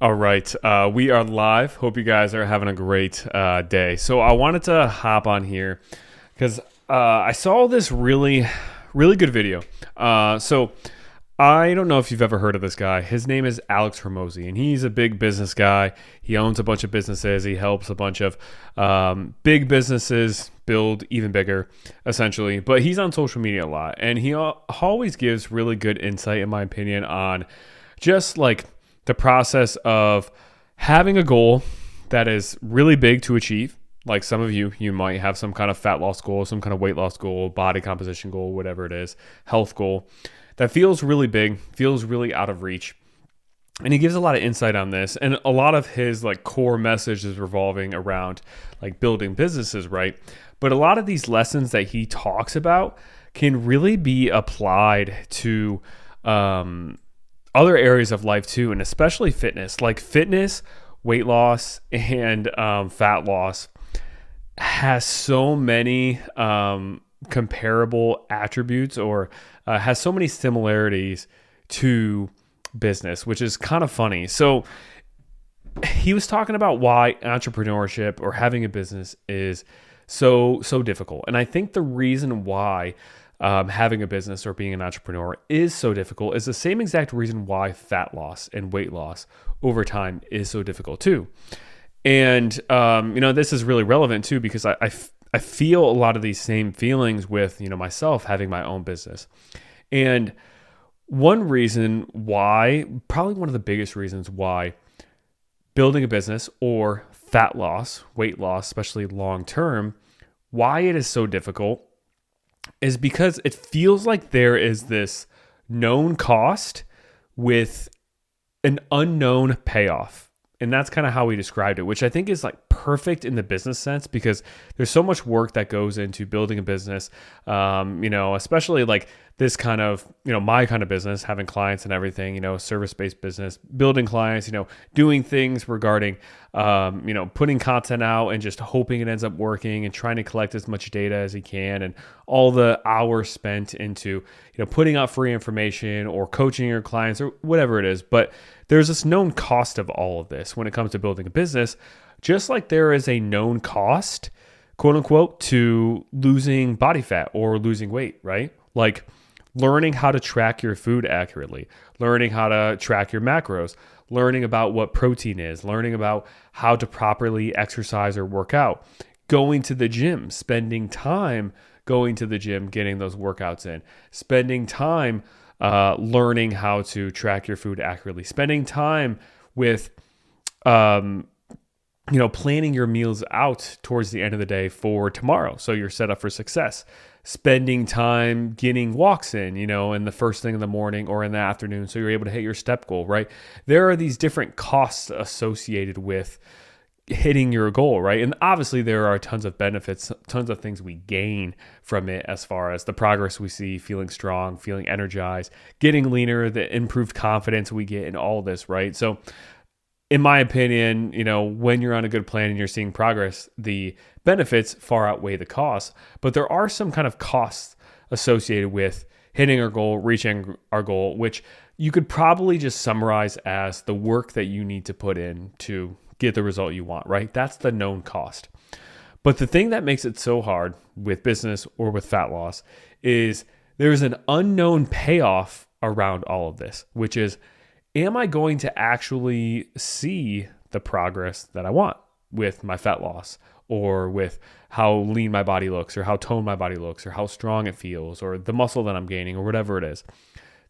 All right, we are live. Hope you guys are having a great day. So I wanted to hop on here because I saw this really good video. So I don't know if you've ever heard of this guy. His name is Alex Hermosi, and he's a big business guy. He owns a bunch of businesses. He helps a bunch of big businesses build even bigger, essentially. But he's on social media a lot, and he always gives really good insight, in my opinion, on just like the process of having a goal that is really big to achieve. Like some of you might have some kind of fat loss goal, some kind of weight loss goal, body composition goal, whatever it is, health goal that feels really big, feels really out of reach. And he gives a lot of insight on this. And a lot of his like core message is revolving around like building businesses, right? But a lot of these lessons that he talks about can really be applied to other areas of life too, and especially fitness. Like fitness, weight loss, and fat loss has so many comparable attributes, or has so many similarities to business, which is kind of funny. So he was talking about why entrepreneurship or having a business is so difficult, and I think the reason why having a business or being an entrepreneur is so difficult is the same exact reason why fat loss and weight loss over time is so difficult too. And this is really relevant too because I feel a lot of these same feelings with myself having my own business. And one reason why, probably one of the biggest reasons why building a business or fat loss, weight loss, especially long term, why it is so difficult is because it feels like there is this known cost with an unknown payoff. And that's kind of how we described it, which I think is like perfect in the business sense because there's so much work that goes into building a business, especially like this kind of, my kind of business, having clients and everything, service-based business, building clients, doing things regarding, putting content out and just hoping it ends up working and trying to collect as much data as he can and all the hours spent into, putting out free information or coaching your clients or whatever it is. But there's this known cost of all of this when it comes to building a business, just like there is a known cost, quote unquote, to losing body fat or losing weight, right? Like learning how to track your food accurately, learning how to track your macros, learning about what protein is, learning about how to properly exercise or work out, going to the gym, spending time going to the gym, getting those workouts in, spending time learning how to track your food accurately, spending time with, planning your meals out towards the end of the day for tomorrow. So you're set up for success, spending time getting walks in the first thing in the morning or in the afternoon. So you're able to hit your step goal, right? There are these different costs associated with hitting your goal, right? And obviously there are tons of benefits, tons of things we gain from it as far as the progress we see, feeling strong, feeling energized, getting leaner, the improved confidence we get in all this, right? So in my opinion, when you're on a good plan and you're seeing progress, the benefits far outweigh the costs, but there are some kind of costs associated with hitting our goal, reaching our goal, which you could probably just summarize as the work that you need to put in to get the result you want, right? That's the known cost. But the thing that makes it so hard with business or with fat loss is there's an unknown payoff around all of this, which is, am I going to actually see the progress that I want with my fat loss or with how lean my body looks or how toned my body looks or how strong it feels or the muscle that I'm gaining or whatever it is?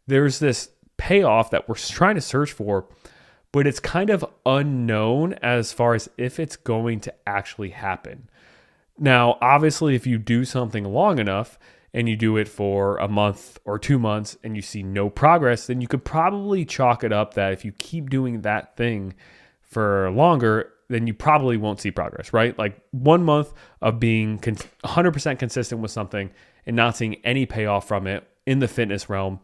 There's this payoff that we're trying to search for, but it's kind of unknown as far as if it's going to actually happen. Now, obviously, if you do something long enough and you do it for a month or 2 months and you see no progress, then you could probably chalk it up that if you keep doing that thing for longer, then you probably won't see progress, right? Like 1 month of being 100% consistent with something and not seeing any payoff from it in the fitness realm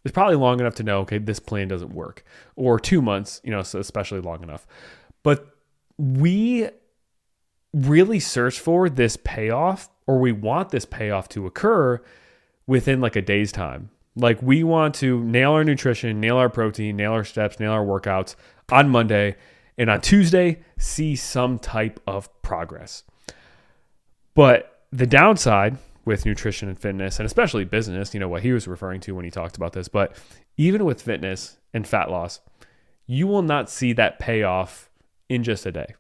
is probably long enough to know, okay, this plan doesn't work. Or 2 months, so especially long enough. But we really search for this payoff, or we want this payoff to occur within like a day's time, Like we want to nail our nutrition, nail our protein, nail our steps, nail our workouts on Monday, and on Tuesday, see some type of progress. But the downside with nutrition and fitness, and especially business, what he was referring to when he talked about this, but even with fitness and fat loss, you will not see that payoff in just a day.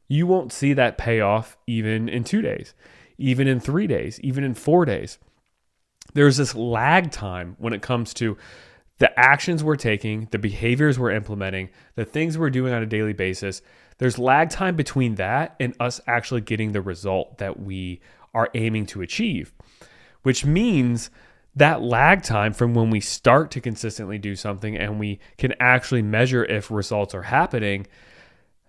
You won't see that payoff even in 2 days, even in 3 days, even in 4 days. There's this lag time when it comes to the actions we're taking, the behaviors we're implementing, the things we're doing on a daily basis. There's lag time between that and us actually getting the result that we are aiming to achieve, which means that lag time from when we start to consistently do something and we can actually measure if results are happening,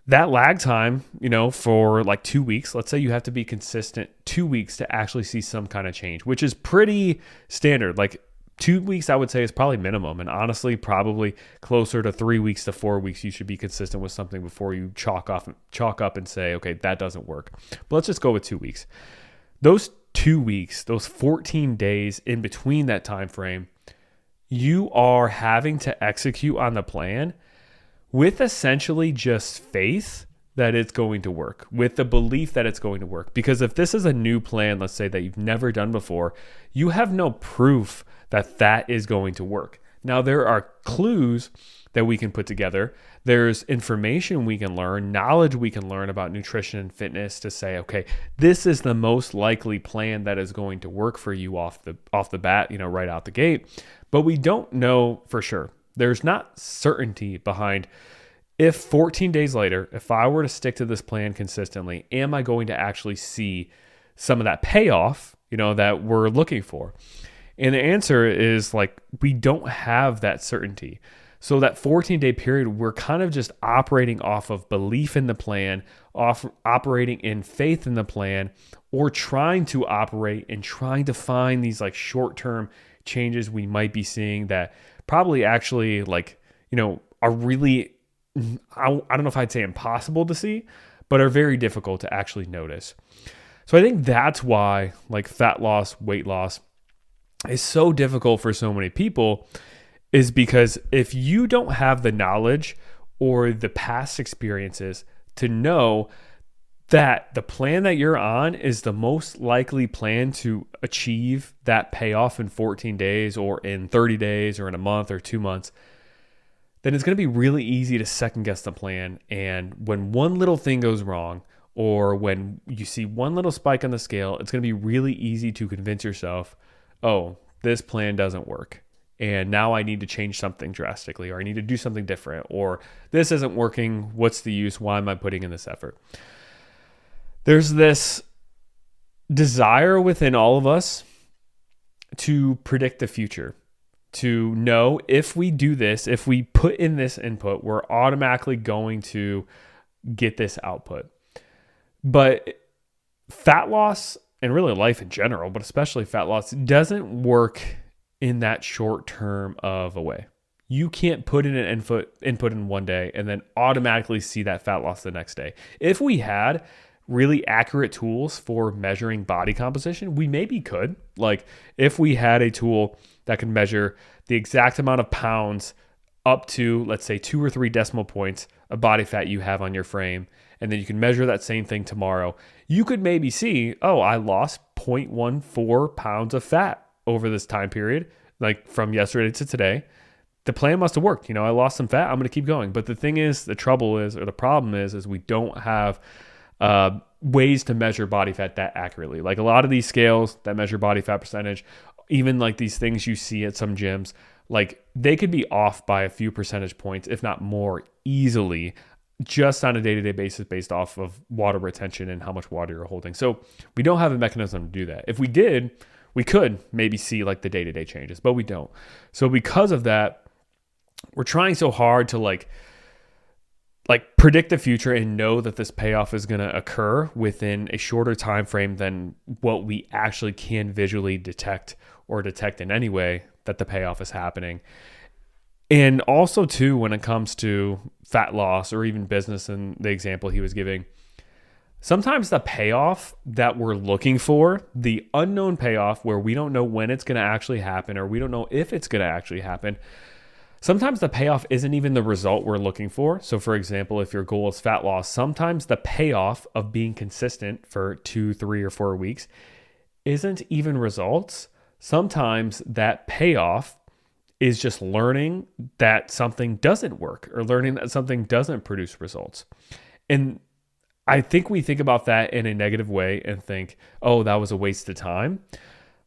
that lag time, for like 2 weeks, let's say you have to be consistent 2 weeks to actually see some kind of change, which is pretty standard. Like 2 weeks, I would say, is probably minimum. And honestly, probably closer to 3 weeks to 4 weeks, you should be consistent with something before you chalk up and say, okay, that doesn't work. But let's just go with 2 weeks. Those 2 weeks, those 14 days in between that time frame, you are having to execute on the plan with essentially just faith that it's going to work, with the belief that it's going to work. Because if this is a new plan, let's say that you've never done before, you have no proof that that is going to work. Now, there are clues that we can put together. There's information we can learn, knowledge we can learn about nutrition and fitness to say, okay, this is the most likely plan that is going to work for you off the bat, right out the gate. But we don't know for sure. There's not certainty behind if 14 days later, if I were to stick to this plan consistently, am I going to actually see some of that payoff, that we're looking for? And the answer is we don't have that certainty. So that 14-day period, we're kind of just operating off of belief in the plan, operating in faith in the plan, or trying to operate and trying to find these short-term changes we might be seeing that probably actually are really, I don't know if I'd say impossible to see, but are very difficult to actually notice. So I think that's why fat loss, weight loss is so difficult for so many people, is because if you don't have the knowledge or the past experiences to know that the plan that you're on is the most likely plan to achieve that payoff in 14 days or in 30 days or in a month or 2 months, then it's going to be really easy to second guess the plan. And when one little thing goes wrong, or when you see one little spike on the scale, it's going to be really easy to convince yourself, oh, this plan doesn't work, and now I need to change something drastically, or I need to do something different, or this isn't working. What's the use? Why am I putting in this effort? There's this desire within all of us to predict the future, to know if we do this, if we put in this input, we're automatically going to get this output. But fat loss, and really life in general, but especially fat loss, doesn't work in that short term of a way. You can't put in an input in one day and then automatically see that fat loss the next day. If we had really accurate tools for measuring body composition, we maybe could. If we had a tool that could measure the exact amount of pounds up to, let's say, 2 or 3 decimal points of body fat you have on your frame, and then you can measure that same thing tomorrow, you could maybe see, oh, I lost 0.14 pounds of fat over this time period, from yesterday to today. The plan must have worked. I lost some fat. I'm going to keep going. But the thing is, the problem is we don't have ways to measure body fat that accurately. A lot of these scales that measure body fat percentage, even these things you see at some gyms, they could be off by a few percentage points, if not more, easily, just on a day-to-day basis based off of water retention and how much water you're holding. So we don't have a mechanism to do that. If we did, we could maybe see the day-to-day changes, but we don't. So because of that, we're trying so hard to predict the future and know that this payoff is going to occur within a shorter time frame than what we actually can visually detect in any way that the payoff is happening. And also too, when it comes to fat loss or even business, and the example he was giving, Sometimes the payoff that we're looking for, the unknown payoff where we don't know when it's going to actually happen or we don't know if it's going to actually happen, sometimes the payoff isn't even the result we're looking for. So, for example, if your goal is fat loss, sometimes the payoff of being consistent for 2, 3, or 4 weeks isn't even results. Sometimes that payoff is just learning that something doesn't work or learning that something doesn't produce results. And I think we think about that in a negative way and think, oh, that was a waste of time.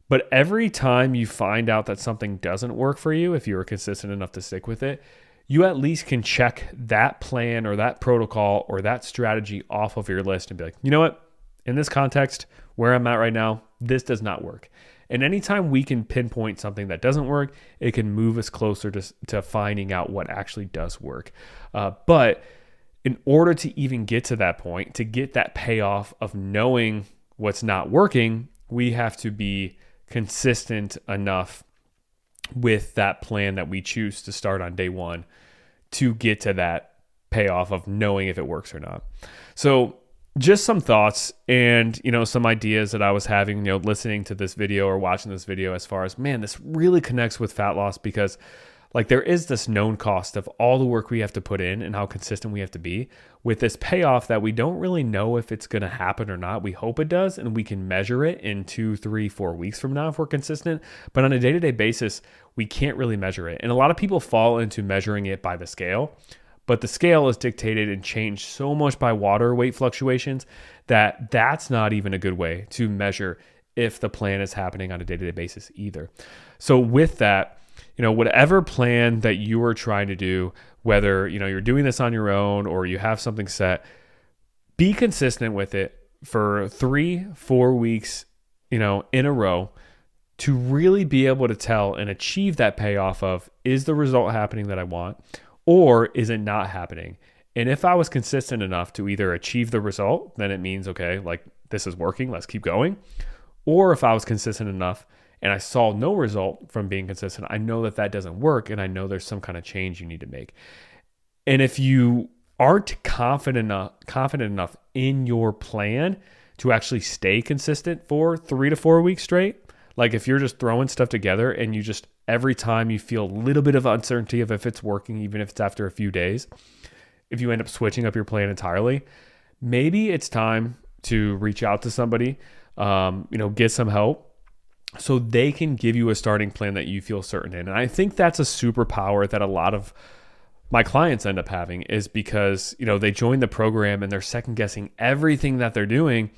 But every time you find out that something doesn't work for you, if you were consistent enough to stick with it, you at least can check that plan or that protocol or that strategy off of your list and be like, you know what? In this context, where I'm at right now, this does not work. And anytime we can pinpoint something that doesn't work, it can move us closer to finding out what actually does work. But in order to even get to that point, to get that payoff of knowing what's not working, we have to be consistent enough with that plan that we choose to start on day one to get to that payoff of knowing if it works or not. So just some thoughts and, some ideas that I was having, listening to this video or watching this video as far as, man, this really connects with fat loss because there is this known cost of all the work we have to put in and how consistent we have to be with this payoff that we don't really know if it's going to happen or not. We hope it does, and we can measure it in 2, 3, 4 weeks from now if we're consistent. But on a day-to-day basis, we can't really measure it. And a lot of people fall into measuring it by the scale, but the scale is dictated and changed so much by water weight fluctuations that that's not even a good way to measure if the plan is happening on a day-to-day basis either. So with that, whatever plan that you are trying to do, whether, you're doing this on your own or you have something set, be consistent with it for 3, 4 weeks, in a row to really be able to tell and achieve that payoff of, is the result happening that I want or is it not happening? And if I was consistent enough to either achieve the result, then it means, okay, this is working, let's keep going. Or if I was consistent enough and I saw no result from being consistent, I know that doesn't work and I know there's some kind of change you need to make. And if you aren't confident enough in your plan to actually stay consistent for 3 to 4 weeks straight, if you're just throwing stuff together and you just, every time you feel a little bit of uncertainty of if it's working, even if it's after a few days, if you end up switching up your plan entirely, maybe it's time to reach out to somebody, get some help, so they can give you a starting plan that you feel certain in. And I think that's a superpower that a lot of my clients end up having is because, they join the program and they're second guessing everything that they're doing.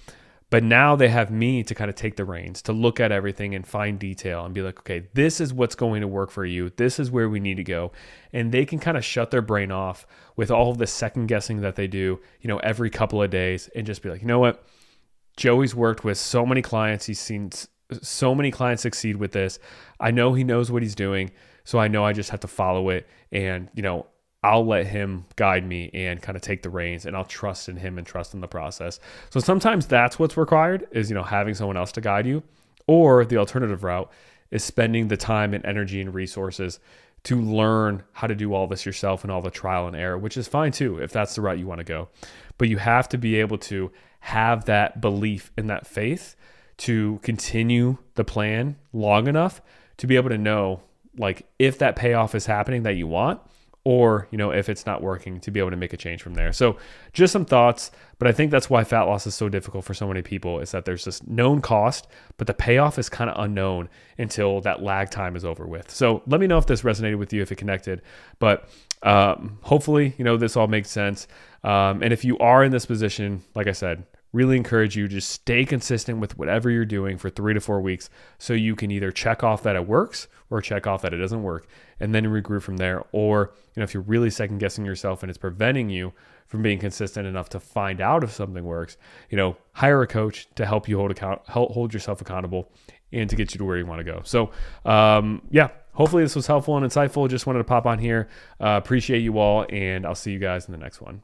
But now they have me to kind of take the reins, to look at everything and find detail and be like, okay, this is what's going to work for you. This is where we need to go. And they can kind of shut their brain off with all of the second guessing that they do, every couple of days and just be like, you know what? Joey's worked with so many clients. He's seen so many clients succeed with this. I know he knows what he's doing. So I know I just have to follow it and, I'll let him guide me and kind of take the reins and I'll trust in him and trust in the process. So sometimes that's what's required is, having someone else to guide you, or the alternative route is spending the time and energy and resources to learn how to do all this yourself and all the trial and error, which is fine too, if that's the route you want to go. But you have to be able to have that belief and that faith to continue the plan long enough to be able to know if that payoff is happening that you want, or, if it's not working, to be able to make a change from there. So just some thoughts, but I think that's why fat loss is so difficult for so many people is that there's this known cost, but the payoff is kind of unknown until that lag time is over with. So let me know if this resonated with you, if it connected, but hopefully, this all makes sense. And if you are in this position, like I said, really encourage you to just stay consistent with whatever you're doing for 3 to 4 weeks so you can either check off that it works or check off that it doesn't work and then regroup from there. Or, if you're really second guessing yourself and it's preventing you from being consistent enough to find out if something works, hire a coach to help you hold yourself accountable and to get you to where you want to go. So, hopefully this was helpful and insightful. Just wanted to pop on here. Appreciate you all, and I'll see you guys in the next one.